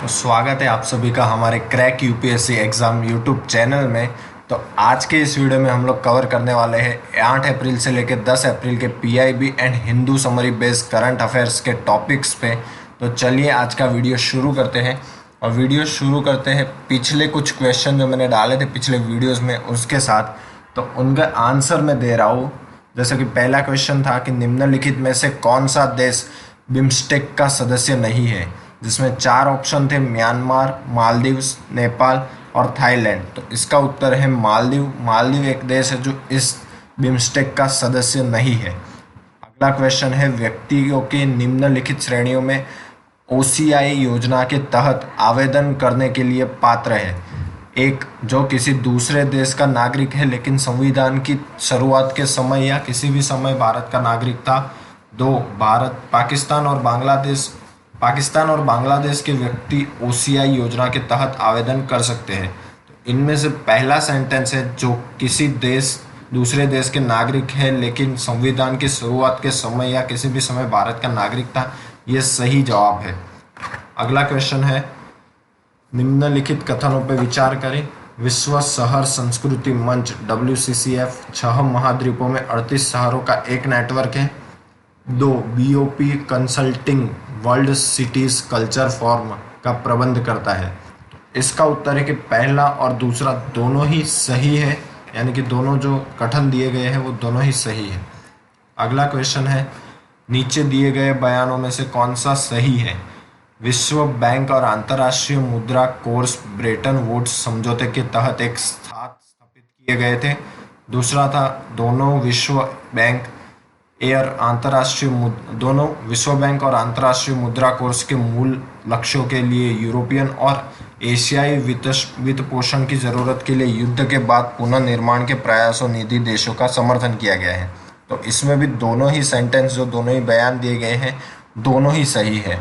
तो स्वागत है आप सभी का हमारे crack UPSC exam YouTube channel में। तो आज के इस वीडियो में हम लोग कवर करने वाले हैं 8 अप्रैल से लेकर 10 अप्रैल के PIB and Hindu summary based current affairs के टॉपिक्स पे। तो चलिए आज का वीडियो शुरू करते हैं। और वीडियो शुरू करते हैं पिछले कुछ क्वेश्चन जो मैंने डाले थे पिछले वीडियोज़ में उसके साथ, तो उनका आंसर मैं दे रहा हूँ। जैसे कि पहला क्वेश्चन था कि निम्नलिखित में से कौन सा देश बिम्स्टेक का सदस्य नहीं है, जिसमें 4 ऑप्शन थे म्यांमार, मालदीव्स, नेपाल और थाईलैंड। तो इसका उत्तर है मालदीव। मालदीव एक देश है जो इस बिम्स्टेक का सदस्य नहीं है। अगला क्वेश्चन है व्यक्तियों के निम्नलिखित श्रेणियों में ओसीआई योजना के तहत आवेदन करने के लिए पात्र है। 1 जो किसी दूसरे देश का नागरिक है लेकिन संविधान की शुरुआत के समय या किसी भी समय भारत का नागरिक था। 2 पाकिस्तान और बांग्लादेश के व्यक्ति ओसीआई योजना के तहत आवेदन कर सकते हैं। तो इनमें से पहला सेंटेंस है जो किसी दूसरे देश के नागरिक है लेकिन संविधान की शुरुआत के समय या किसी भी समय भारत का नागरिक था, ये सही जवाब है। अगला क्वेश्चन है निम्नलिखित कथनों पर विचार करें। विश्व शहर संस्कृति मंच WCCF 6 महाद्वीपों में 38 शहरों का एक नेटवर्क है। 2 BOP consulting world cities culture forum का प्रबंध करता है। इसका उत्तर है कि पहला और दूसरा दोनों ही सही है, यानी कि दोनों जो कथन दिए गए हैं वो दोनों ही सही है। अगला क्वेश्चन है नीचे दिए गए बयानों में से कौन सा सही है। विश्व बैंक और अंतर्राष्ट्रीय मुद्रा कोष ब्रेटन वुड्स समझौते के तहत एक साथ स्थापित किए गए थे। दूसरा था दोनों विश्व बैंक और अंतर्राष्ट्रीय मुद्रा कोष के मूल लक्ष्यों के लिए यूरोपियन और एशियाई वित्त पोषण की जरूरत के लिए युद्ध के बाद पुनर्निर्माण के प्रयासों निधि देशों का समर्थन किया गया है। तो इसमें भी दोनों ही सेंटेंस जो दोनों ही बयान दिए गए हैं दोनों ही सही है।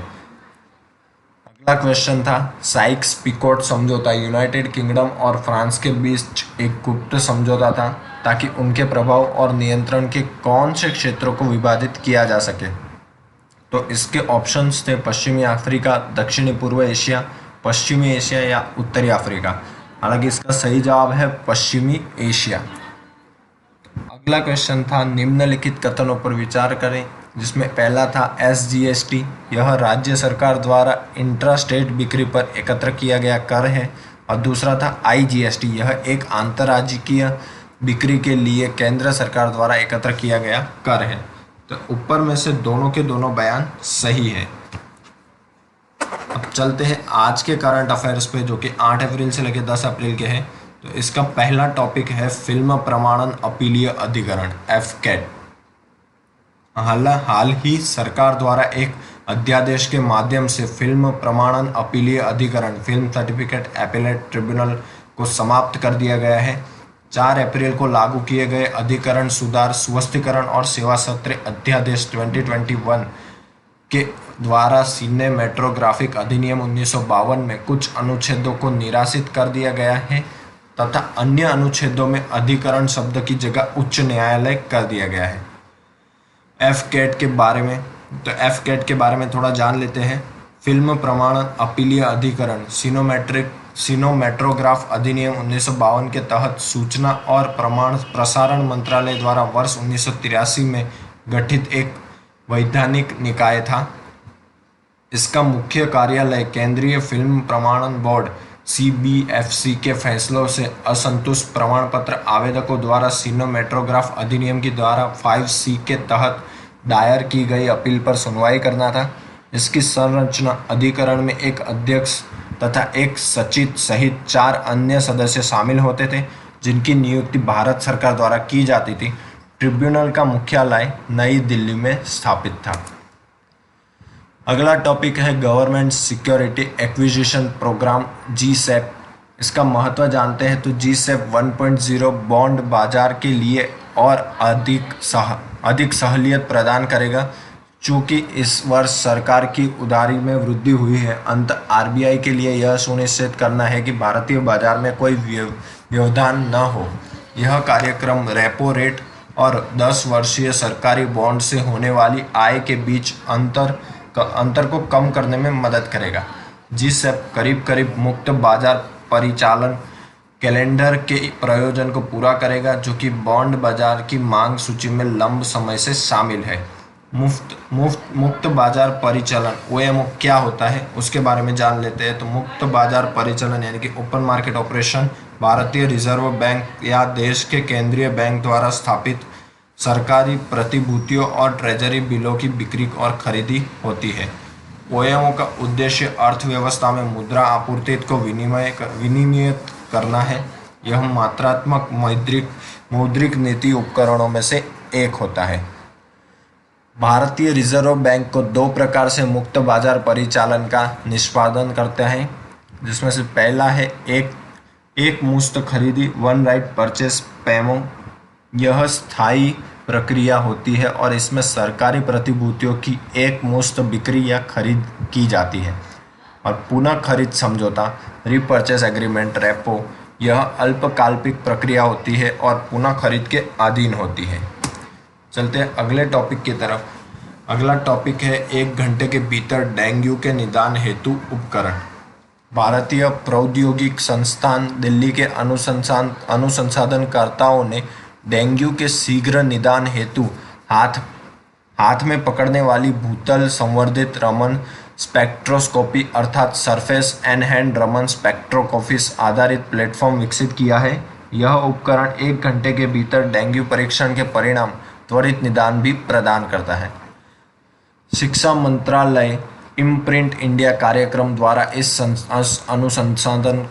अगला क्वेश्चन था साइक्स पिकोट समझौता यूनाइटेड किंगडम और फ्रांस के बीच एक गुप्त समझौता था ताकि उनके प्रभाव और नियंत्रण के कौन से क्षेत्रों को विभाजित किया जा सके। तो इसके ऑप्शंस थे पश्चिमी अफ्रीका, दक्षिणी पूर्व एशिया, पश्चिमी एशिया या उत्तरी अफ्रीका। हालांकि इसका सही जवाब है पश्चिमी एशिया। अगला क्वेश्चन था निम्नलिखित कथनों पर विचार करें, जिसमें पहला था SGST यह राज्य सरकार द्वारा इंट्रा स्टेट बिक्री पर एकत्र किया गया कर है। और दूसरा था IGST यह एक अंतर्राज्यीय बिक्री के लिए केंद्र सरकार द्वारा एकत्र किया गया कर है। तो ऊपर में से दोनों के दोनों बयान सही है। अब चलते हैं आज के करंट अफेयर्स पे जो कि 8 अप्रैल से लेकर 10 अप्रैल के हैं। तो इसका पहला टॉपिक है फिल्म प्रमाणन अपीलीय अधिकरण FCAT। हाल ही सरकार द्वारा एक अध्यादेश के माध्यम से फिल्म प्रमाणन अपीलीय अधिकरण फिल्म सर्टिफिकेट अपीलेट ट्रिब्यूनल को समाप्त कर दिया गया है। 4 अप्रैल को लागू किए गए अधिकरण सुधार स्वस्थीकरण और सेवा सत्र अध्यादेश 2021 के द्वारा सिनेमेटोग्राफिक अधिनियम 1952 में कुछ अनुच्छेदों को निरासित कर दिया गया है तथा अन्य अनुच्छेदों में अधिकरण शब्द की जगह उच्च न्यायालय कर दिया गया है। FCAT के बारे में थोड़ा जान लेते हैं। फिल्म प्रमाणन अपीलीय अधिकरण सिनेमेटोग्राफ अधिनियम 1952 के तहत सूचना और प्रसारण मंत्रालय द्वारा वर्ष 1983 में गठित एक वैधानिक निकाय था। इसका मुख्य कार्यालय केंद्रीय फिल्म प्रमाणन बोर्ड CBFC के फैसलों से असंतुष्ट प्रमाण पत्र आवेदकों द्वारा सिनेमेटोग्राफ अधिनियम की धारा 5C के तहत दायर की गई अपील पर सुनवाई करना था। इसकी संरचना अधिकरण में एक अध्यक्ष तथा एक सचिव सहित 4 अन्य सदस्य शामिल होते थे जिनकी नियुक्ति भारत सरकार द्वारा की जाती थी। ट्रिब्यूनल का मुख्यालय नई दिल्ली में स्थापित था। अगला टॉपिक है government security acquisition program GSAP। इसका महत्व जानते हैं तो GSAP 1.0 बॉन्ड बाजार के लिए और अधिक सहूलियत प्रदान करेगा। चूँकि इस वर्ष सरकार की उधारी में वृद्धि हुई है, अंत RBI के लिए यह सुनिश्चित करना है कि भारतीय बाजार में कोई व्यवधान न हो। यह कार्यक्रम रेपो रेट और 10 वर्षीय सरकारी बॉन्ड से होने वाली आय के बीच अंतर को कम करने में मदद करेगा। जीसैप करीब करीब मुक्त बाजार परिचालन कैलेंडर के प्रयोजन को पूरा करेगा, जो कि बॉन्ड बाजार की मांग सूची में लंबे समय से शामिल है। मुक्त बाजार परिचालन ओएमओ क्या होता है उसके बारे में जान लेते हैं। तो मुक्त बाजार परिचालन यानी कि ओपन मार्केट ऑपरेशन भारतीय रिजर्व बैंक या देश के केंद्रीय बैंक द्वारा स्थापित सरकारी प्रतिभूतियों और ट्रेजरी बिलों की बिक्री और खरीदी होती है। ओएमओ का उद्देश्य अर्थव्यवस्था में मुद्रा आपूर्ति को विनियमित करना है। यह मात्रात्मक मौद्रिक नीति उपकरणों में से एक होता है। भारतीय रिजर्व बैंक को दो प्रकार से मुक्त बाजार परिचालन का निष्पादन करता है, जिसमें से पहला है एक मुश्त खरीदी, वन राइट परचेस पेमो। यह स्थायी प्रक्रिया होती है और इसमें सरकारी प्रतिभूतियों की एक मुश्त बिक्री या खरीद की जाती है। और पुनः खरीद समझौता रीपर्चेस एग्रीमेंट रेपो, यह अल्पकालिक प्रक्रिया होती है और पुनः खरीद के अधीन होती है। चलते हैं अगले टॉपिक की तरफ। अगला टॉपिक है 1 घंटे के भीतर डेंगू के निदान हेतु उपकरण। भारतीय प्रौद्योगिक संस्थान दिल्ली के अनुसंधानकर्ताओं ने डेंगू के शीघ्र निदान हेतु हाथ में पकड़ने वाली भूतल संवर्धित रमन स्पेक्ट्रोस्कोपी अर्थात सरफेस एनहैंड रमन स्पेक्ट्रोस्कोपी आधारित प्लेटफॉर्म विकसित किया है। यह उपकरण 1 घंटे के भीतर डेंगू परीक्षण के परिणाम त्वरित निदान भी प्रदान करता है। शिक्षा मंत्रालय इम्प्रिंट इंडिया कार्यक्रम द्वारा इस अनुसंधान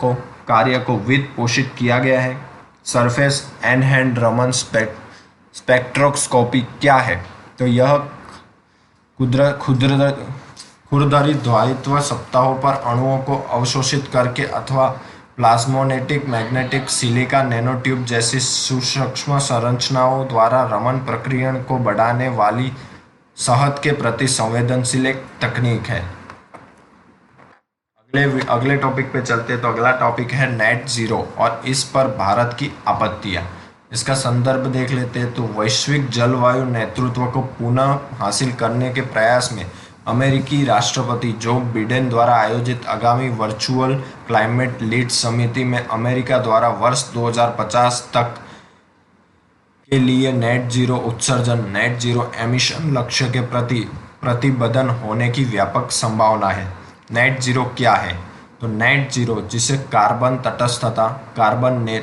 कार्य को वित्त पोषित किया गया है। सरफेस एनहैंड रमन स्पेक्ट्रोस्कोपी क्या है? तो यह खुरदरी ध्वनित्व सप्ताहों पर अणुओं को अवशोषित करके अथवा प्लाज्मोनेटिक मैग्नेटिक सिलिका नैनोट्यूब जैसी सूक्ष्म संरचनाओं द्वारा रमन प्रक्रिया को बढ़ाने वाली सेहत के प्रति संवेदनशील एक तकनीक है। अगले टॉपिक पे चलते हैं। तो अगला टॉपिक है नेट जीरो और इस पर भारत की आपत्तियां। इसका संदर्भ देख लेते हैं। तो वैश्विक जलवायु नेतृत्व को पुनः हासिल करने के प्रयास में अमेरिकी राष्ट्रपति जो बिडेन द्वारा आयोजित आगामी वर्चुअल क्लाइमेट लीड समिति में अमेरिका द्वारा वर्ष 2050 तक के लिए नेट जीरो उत्सर्जन नेट जीरो एमिशन लक्ष्य के प्रति प्रतिबद्ध होने की व्यापक संभावना है। नेट जीरो क्या है? तो नेट जीरो, जिसे कार्बन तटस्थता कार्बन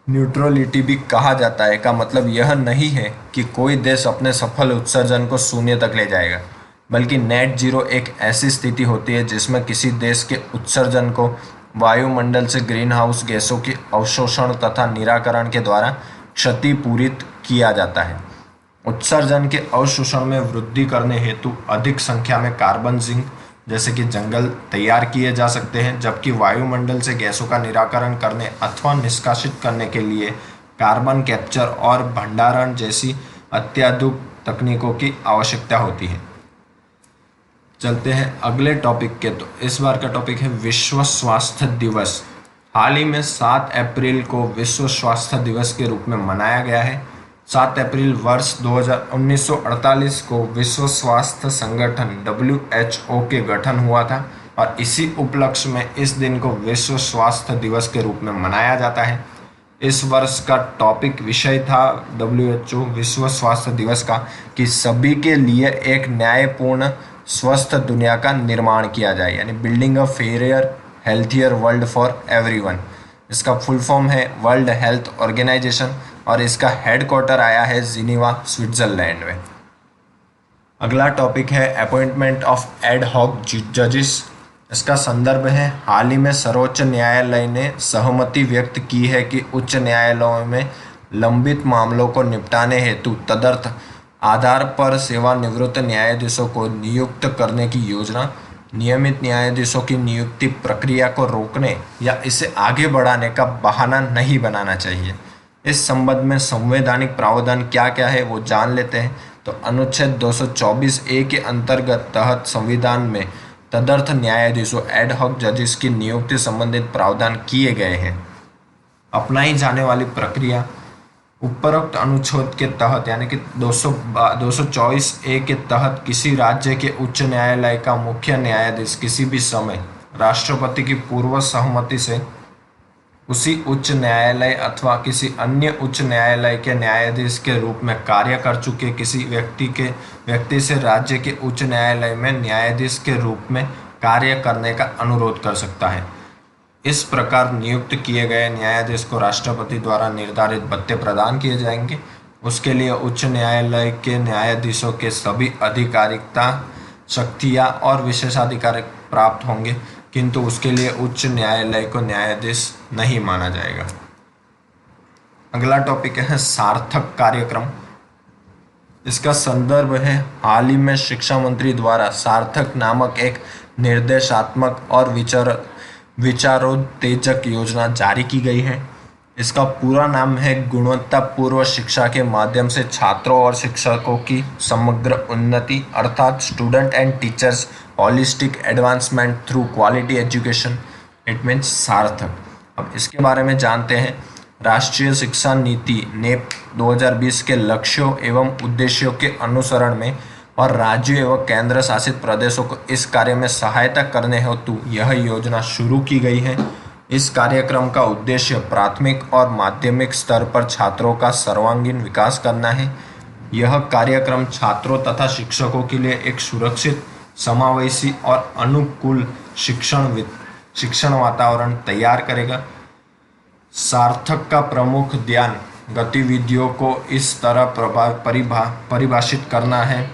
न्यूट्रलिटी भी कहा जाता है, का मतलब यह नहीं है कि कोई देश अपने सफल उत्सर्जन को शून्य तक ले जाएगा, बल्कि नेट जीरो एक ऐसी स्थिति होती है जिसमें किसी देश के उत्सर्जन को वायुमंडल से ग्रीन हाउस गैसों की अवशोषण तथा निराकरण के द्वारा क्षतिपूरित किया जाता है। उत्सर्जन के अवशोषण में वृद्धि करने हेतु अधिक संख्या में कार्बन सिंक जैसे कि जंगल तैयार किए जा सकते हैं, जबकि वायुमंडल से गैसों का निराकरण करने अथवा निष्कासित करने के लिए कार्बन कैप्चर और भंडारण जैसी अत्याधुनिक तकनीकों की आवश्यकता होती है। चलते हैं अगले टॉपिक के। तो इस बार का टॉपिक है विश्व स्वास्थ्य दिवस। हाल ही में 7 अप्रैल को विश्व स्वास्थ्य दिवस के रूप में मनाया गया है। 7 अप्रैल वर्ष 1948 को विश्व स्वास्थ्य संगठन WHO के गठन हुआ था और इसी उपलक्ष्य में इस दिन को विश्व स्वास्थ्य दिवस के रूप में मनाया जाता है। इस वर्ष का टॉपिक विषय था WHO विश्व स्वास्थ्य दिवस का कि सभी के लिए एक न्यायपूर्ण स्वस्थ दुनिया का निर्माण किया जाए, यानी building a fair healthier world for everyone. इसका फुल फॉर्म है वर्ल्ड हेल्थ ऑर्गेनाइजेशन और इसका हेडक्वार्टर आया है जिनीवा स्विट्जरलैंड में। अगला टॉपिक है अपॉइंटमेंट ऑफ एड हॉक जजेस। इसका संदर्भ है हाल ही में सर्वोच्च न्यायालय ने सहमति व्यक्त की है कि उच्च न्यायालयों में लंबित मामलों को निपटाने हेतु तदर्थ आधार पर सेवानिवृत्त न्यायाधीशों को नियुक्त करने की योजना नियमित न्यायाधीशों की नियुक्ति प्रक्रिया को रोकने या इसे आगे बढ़ाने का बहाना नहीं बनाना चाहिए। इस संबंध में संवैधानिक प्रावधान क्या क्या है वो जान लेते हैं। तो अनुच्छेद 224A के अंतर्गत तहत संविधान में तदर्थ न्यायाधीशों एड हॉक जजेस की नियुक्ति संबंधित प्रावधान किए गए हैं। अपनाई जाने वाली प्रक्रिया उपरोक्त अनुच्छेद के तहत यानी कि 224A के तहत किसी राज्य के उच्च न्यायालय का मुख्य न्यायाधीश किसी भी समय राष्ट्रपति की पूर्व सहमति से उसी उच्च न्यायालय अथवा किसी अन्य उच्च न्यायालय के न्यायाधीश के रूप में कार्य कर चुके किसी व्यक्ति से राज्य के उच्च न्यायालय में न्यायाधीश के रूप में कार्य करने का अनुरोध कर सकता है। इस प्रकार नियुक्त किए गए न्यायाधीश को राष्ट्रपति द्वारा निर्धारित भत्ते प्रदान किए जाएंगे। उसके लिए उच्च न्यायालय के न्यायाधीशों के सभी आधिकारिकता, शक्तियाँ और विशेषाधिकार प्राप्त होंगे, किंतु उसके लिए उच्च न्यायालय को न्यायाधीश नहीं माना जाएगा। अगला टॉपिक है सार्थक कार्यक्रम। इसका संदर्भ है हाल ही में शिक्षा मंत्री द्वारा सार्थक नामक एक निर्देशात्मक और विचारोत्तेजक योजना जारी की गई है। इसका पूरा नाम है गुणवत्तापूर्ण शिक्षा के माध्यम से छात्रों और शिक्षकों की समग्र उन्नति, अर्थात student and teachers holistic advancement through quality education. It means सार्थक। अब इसके बारे में जानते हैं। राष्ट्रीय शिक्षा नीति नेप 2020 के लक्ष्यों एवं उद्देश्यों के अनुसरण में और राज्यों एवं केंद्र शासित प्रदेशों को इस कार्य में सहायता करने हेतु यह योजना शुरू की गई है। इस कार्यक्रम का उद्देश्य प्राथमिक और माध्यमिक स्तर पर छात्रों का सर्वांगीण विकास करना है। यह कार्यक्रम छात्रों तथा शिक्षकों के लिए एक सुरक्षित, समावेशी और अनुकूल शिक्षण वातावरण तैयार करेगा। सार्थक का प्रमुख ध्यान गतिविधियों को इस तरह परिभाषित करना है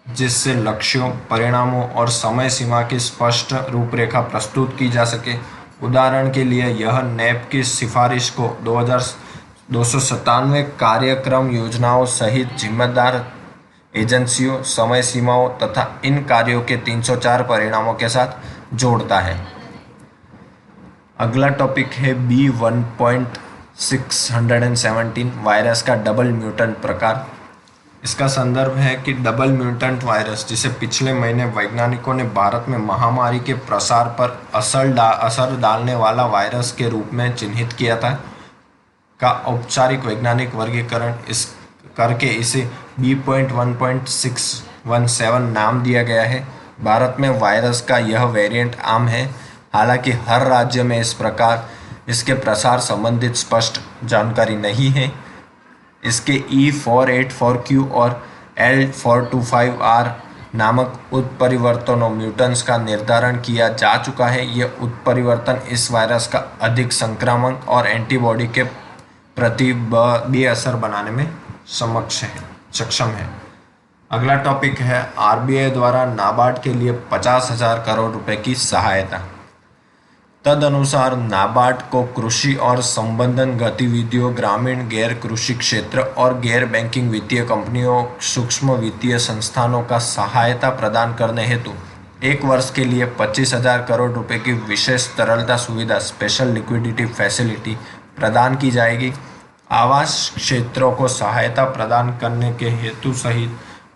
जिससे लक्ष्यों, परिणामों और समय सीमा की स्पष्ट रूपरेखा प्रस्तुत की जा सके। उदाहरण के लिए यह नेप की सिफारिश को 297 कार्यक्रम योजनाओं सहित जिम्मेदार एजेंसियों, समय सीमाओं तथा इन कार्यों के 304 परिणामों के साथ जोड़ता है। अगला टॉपिक है B1.617 वायरस का डबल म्यूटेंट प्रकार। इसका संदर्भ है कि डबल म्यूटेंट वायरस, जिसे पिछले महीने वैज्ञानिकों ने भारत में महामारी के प्रसार पर असर डालने वाला वायरस के रूप में चिन्हित किया था, का औपचारिक वैज्ञानिक वर्गीकरण करके इसे B.1.617 नाम दिया गया है। भारत में वायरस का यह वेरिएंट आम है। हालांकि हर राज्य में इस प्रकार इसके प्रसार संबंधित स्पष्ट जानकारी नहीं है। इसके E484Q और L425R नामक उत्परिवर्तनों म्यूटेंट्स का निर्धारण किया जा चुका है। यह उत्परिवर्तन इस वायरस का अधिक संक्रामक और एंटीबॉडी के प्रति बेअसर बनाने में सक्षम है। अगला टॉपिक है RBI द्वारा नाबार्ड के लिए 50,000 करोड़ रुपए की सहायता। तदनुसार नाबार्ड को कृषि और संबंधन गतिविधियों, ग्रामीण गैर कृषि क्षेत्र और गैर बैंकिंग वित्तीय कंपनियों, सूक्ष्म वित्तीय संस्थानों का सहायता प्रदान करने हेतु 1 वर्ष के लिए 25,000 करोड़ रुपए की विशेष तरलता सुविधा, स्पेशल लिक्विडिटी फैसिलिटी प्रदान की जाएगी। आवास क्षेत्रों को सहायता प्रदान करने के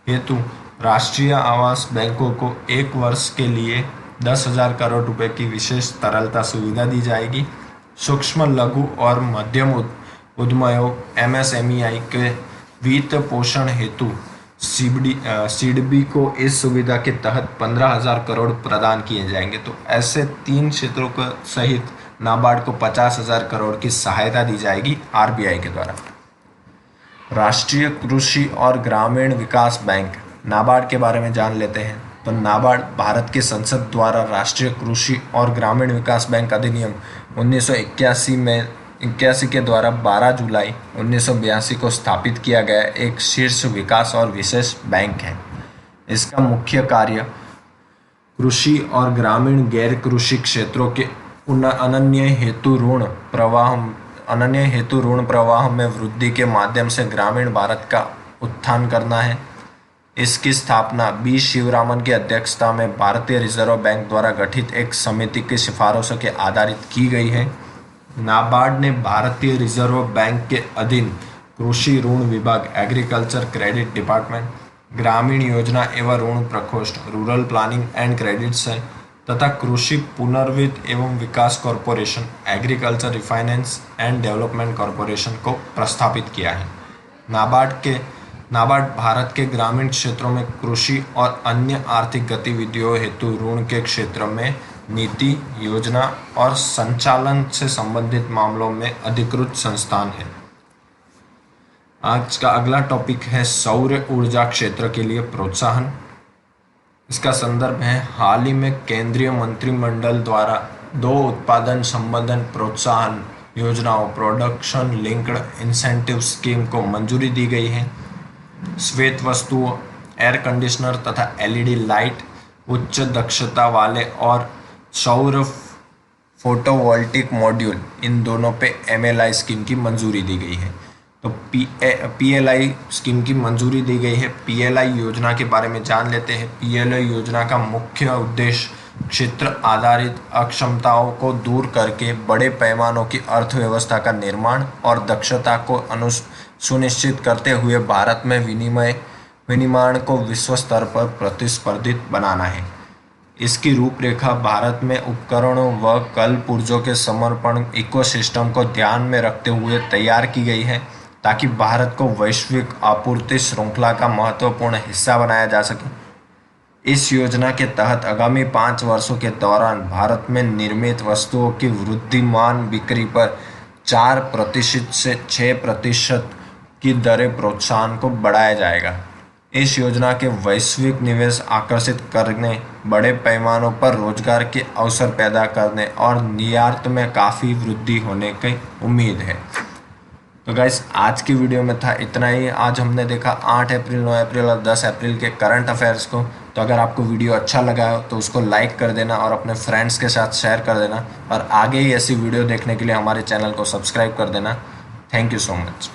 हेतु राष्ट्रीय आवास बैंकों को 1 वर्ष के लिए 10,000 करोड़ रुपए की विशेष तरलता सुविधा दी जाएगी। सूक्ष्म, लघु और मध्यम उद्यमों MSMEI के वित्त पोषण हेतु सिडबी को इस सुविधा के तहत 15,000 करोड़ प्रदान किए जाएंगे। तो ऐसे 3 क्षेत्रों को सहित नाबार्ड को 50,000 करोड़ की सहायता दी जाएगी RBI के द्वारा। राष्ट्रीय कृषि और ग्रामीण विकास बैंक नाबार्ड के बारे में जान लेते हैं। तो नाबार्ड भारत की संसद द्वारा राष्ट्रीय कृषि और ग्रामीण विकास बैंक अधिनियम 1981 के द्वारा 12 जुलाई 1982 को स्थापित किया गया एक शीर्ष विकास और विशेष बैंक है। इसका मुख्य कार्य कृषि और ग्रामीण गैर कृषि क्षेत्रों के अनन्य हेतु ऋण प्रवाह में वृद्धि के माध्यम से ग्रामीण भारत का उत्थान करना है। इसकी स्थापना B शिवरामन की अध्यक्षता में भारतीय रिजर्व बैंक द्वारा गठित एक समिति की सिफारिशों के आधारित की गई है। नाबार्ड ने भारतीय रिजर्व बैंक के अधीन कृषि ऋण विभाग, agriculture credit department, Grameen Yojana एवं ऋण प्रकोष्ठ, rural planning and credit cell तथा कृषि पुनर्वित्त एवं विकास corporation, agriculture refinance and development corporation को प्रस्थापित किया है। नाबार्ड भारत के ग्रामीण क्षेत्रों में कृषि और अन्य आर्थिक गतिविधियों हेतु ऋण के क्षेत्र में नीति, योजना और संचालन से संबंधित मामलों में अधिकृत संस्थान है। आज का अगला टॉपिक है सौर ऊर्जा क्षेत्र के लिए प्रोत्साहन। इसका संदर्भ है हाल ही में केंद्रीय मंत्रिमंडल द्वारा 2 उत्पादन संबंधन प्रोत्साहन योजनाओं प्रोडक्शन लिंक्ड इंसेंटिव स्कीम को मंजूरी दी गई है। श्वेत वस्तुओं, एयर कंडीशनर तथा एलईडी लाइट, उच्च दक्षता वाले और सौर फोटोवोल्टिक मॉड्यूल, इन दोनों पे एमएलआई स्कीम की मंजूरी दी गई है। तो पीएलआई स्कीम की मंजूरी दी गई है। पीएलआई योजना के बारे में जान लेते हैं। पीएलआई योजना का मुख्य उद्देश्य क्षेत्र आधारित अक्षमताओं को दूर करके बड़े पैमानों की अर्थव्यवस्था का निर्माण और दक्षता को सुनिश्चित करते हुए भारत में विनिर्माण को विश्व स्तर पर प्रतिस्पर्धित बनाना है। इसकी रूपरेखा भारत में उपकरणों व कल पुर्जों के समर्पण इकोसिस्टम को ध्यान में रखते हुए तैयार की गई है ताकि भारत को वैश्विक आपूर्ति श्रृंखला का महत्वपूर्ण हिस्सा बनाया जा सके। इस योजना के तहत आगामी 5 वर्षों के दौरान भारत में निर्मित वस्तुओं की वृद्धिमान बिक्री पर 4% से 6% की दरें प्रोत्साहन को बढ़ाया जाएगा। इस योजना के वैश्विक निवेश आकर्षित करने, बड़े पैमानों पर रोजगार के अवसर पैदा करने और निर्यात में काफ़ी वृद्धि होने की उम्मीद है। तो गाइस, आज की वीडियो में था इतना ही। आज हमने देखा 8 अप्रैल, 9 अप्रैल और 10 अप्रैल के करंट अफेयर्स को। तो अगर आपको वीडियो अच्छा लगा हो तो उसको लाइक कर देना और अपने फ्रेंड्स के साथ शेयर कर देना, और आगे ही ऐसी वीडियो देखने के लिए हमारे चैनल को सब्सक्राइब कर देना। Thank you so much.